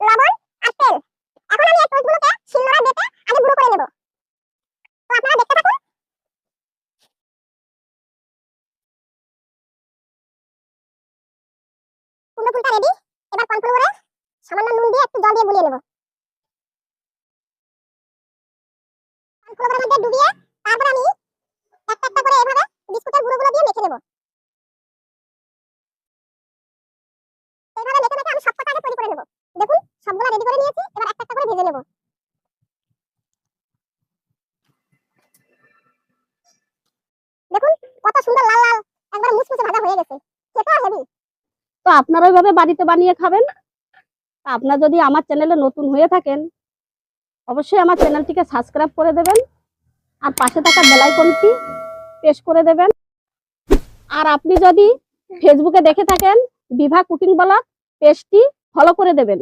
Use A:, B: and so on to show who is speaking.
A: লবণ আর তেল। এখন আমি এই টোস্টগুলোকে শিলনোড়ায় বেটে আগে গুঁড়ো করে নেব। তো আপনারা দেখতে থাকুন। কুমড়ো ফুলটা রেডি। এবার কর্নফ্লাওয়ারে সামান্য নুন দিয়ে একটু জল দিয়ে গুলিয়ে নেব। কর্নফ্লাওয়ারের মধ্যে ডুবিয়ে তারপর আমি একটা একটা করে এভাবে বিস্কুটের গুঁড়োগুলো দিয়ে মেখে নেব। এইভাবে মেখে মেখে আমি সবকটা আগে তৈরি করে নেব। দেখুন সবগুলা রেডি করে নিয়েছি। এবার একটা একটা করে ভেজে নেব। দেখুন কত সুন্দর লাল লাল একবার মুচমুচে ভাজা হয়ে গেছে। খেতেও হেভি।
B: তো আপনারা ওইভাবে বাড়িতে বানিয়ে খাবেন। আপনারা যদি আমার চ্যানেলে নতুন হয়ে থাকেন অবশ্যই আমার চ্যানেলটিকে সাবস্ক্রাইব করে দেবেন আর পাশে থাকা বেল আইকনটি প্রেস করে দেবেন। আর আপনি যদি ফেসবুকে দেখে থাকেন বিভা কুকিং ব্লগ পেজটি ফলো করে দেবেন।